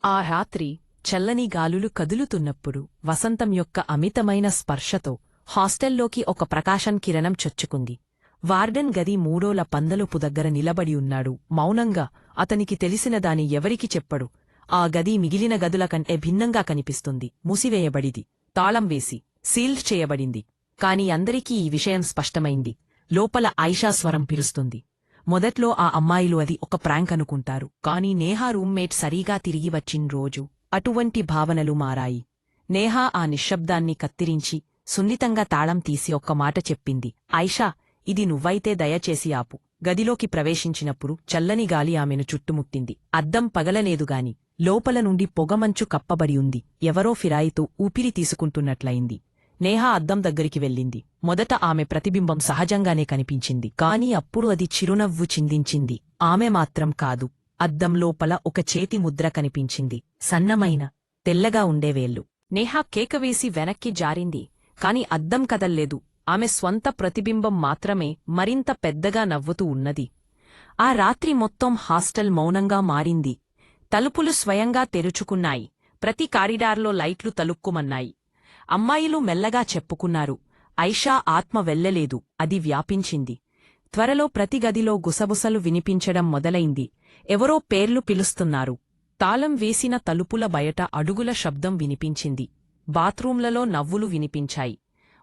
ఆ రాత్రి చల్లని గాలులు కదులుతున్నప్పుడు వసంతం యొక్క అమితమైన స్పర్శతో హాస్టల్లోకి ఒక ప్రకాశం కిరణం చొచ్చుకుంది. వార్డెన్ గది మూడోల పందలుపు దగ్గర నిలబడి ఉన్నాడు. మౌనంగా అతనికి తెలిసిన దాని ఎవరికి చెప్పడు. ఆ గది మిగిలిన గదుల కంటే భిన్నంగా కనిపిస్తుంది. మూసివేయబడిది, తాళం వేసి సీల్డ్ చేయబడింది. కాని అందరికీ ఈ విషయం స్పష్టమైంది. లోపల ఐషా స్వరం పిలుస్తుంది. మొదట్లో ఆ అమ్మాయిలు అది ఒక ప్రాంక్ అనుకుంటారు. కాని నేహా రూమ్మేట్ సరిగా తిరిగి వచ్చిన రోజు అటువంటి భావనలు మారాయి. నేహా ఆ నిశ్శబ్దాన్ని కత్తిరించి సున్నితంగా తాళం తీసి ఒక్క మాట చెప్పింది. ఐషా, ఇది నువ్వైతే దయచేసి ఆపు. గదిలోకి ప్రవేశించినప్పుడు చల్లని గాలి ఆమెను చుట్టుముట్టింది. అద్దం పగలనేదుగాని లోపల నుండి పొగమంచు కప్పబడి ఉంది. ఎవరో ఫిరాయితో ఊపిరి తీసుకుంటున్నట్లయింది. నేహా అద్దం దగ్గరికి వెళ్ళింది. మొదట ఆమె ప్రతిబింబం సహజంగానే కనిపించింది. కాని అప్పుడు అది చిరునవ్వు చిందించింది. ఆమె మాత్రం కాదు. అద్దం లోపల ఒక చేతి ముద్ర కనిపించింది. సన్నమైన, తెల్లగా ఉండేవేళ్లు. నేహా కేకవేసి వెనక్కి జారింది. కాని అద్దం కదల్లేదు. ఆమె స్వంత ప్రతిబింబం మాత్రమే మరింత పెద్దగా నవ్వుతూ ఉన్నది. ఆ రాత్రి మొత్తం హాస్టల్ మౌనంగా మారింది. తలుపులు స్వయంగా తెరుచుకున్నాయి. ప్రతి కారిడార్లో లైట్లు తలుక్కుమన్నాయి. అమ్మాయిలు మెల్లగా చెప్పుకున్నారు. ఐషా ఆత్మ వెళ్ళలేదు, అది వ్యాపించింది. త్వరలో ప్రతి గదిలో గుసగుసలు వినిపించడం మొదలైంది. ఎవరో పేర్లు పిలుస్తున్నారు. తాళం వేసిన తలుపుల బయట అడుగుల శబ్దం వినిపించింది. బాత్రూంలలో నవ్వులు వినిపించాయి.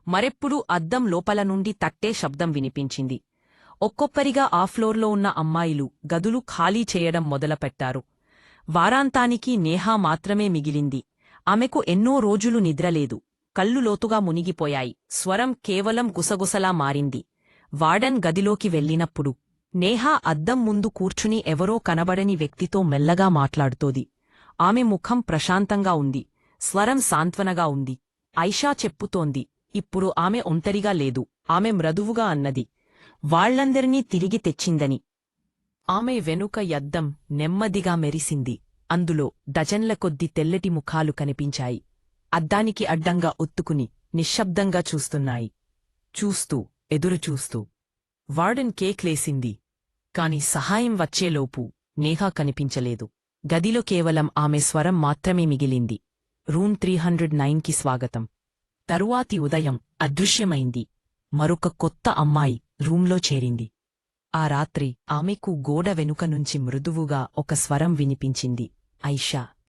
మరెప్పుడు అద్దం లోపల నుండి తట్టే శబ్దం వినిపించింది. ఒక్కొక్కరిగా ఆ ఫ్లోర్లో ఉన్న అమ్మాయిలు గదులు ఖాళీ చేయడం మొదలుపెట్టారు. వారాంతానికి నేహా మాత్రమే మిగిలింది. ఆమెకు ఎన్నో రోజులు నిద్రలేదు. కళ్ళు లోతుగా మునిగిపోయాయి. స్వరం కేవలం గుసగుసలా మారింది. వార్డెన్ గదిలోకి వెళ్ళినప్పుడు నేహా అద్దం ముందు కూర్చుని ఎవరో కనబడని వ్యక్తితో మెల్లగా మాట్లాడుతోంది. ఆమె ముఖం ప్రశాంతంగా ఉంది. స్వరం సాంత్వనగా ఉంది. ఐషా చెప్పుతోంది, ఇప్పుడు ఆమె ఒంటరిగా లేదు. ఆమె మృదువుగా అన్నది, వాళ్లందరినీ తిరిగి తెచ్చిందని. ఆమె వెనుక యద్దం నెమ్మదిగా మెరిసింది. అందులో డజన్ల కొద్ది తెల్లటి ముఖాలు కనిపించాయి. అద్దానికి అడ్డంగా ఒత్తుకుని నిశ్శబ్దంగా చూస్తున్నాయి. చూస్తూ, ఎదురుచూస్తూ. వార్డెన్ కేక్లేసింది. కాని సహాయం వచ్చేలోపు నేహా కనిపించలేదు. గదిలో కేవలం ఆమె స్వరం మాత్రమే మిగిలింది. రూమ్ 309కి స్వాగతం. తరువాతి ఉదయం అదృశ్యమైంది. మరొక కొత్త అమ్మాయి రూంలో చేరింది. ఆ రాత్రి ఆమెకు గోడ వెనుక నుంచి మృదువుగా ఒక స్వరం వినిపించింది. ఐషా.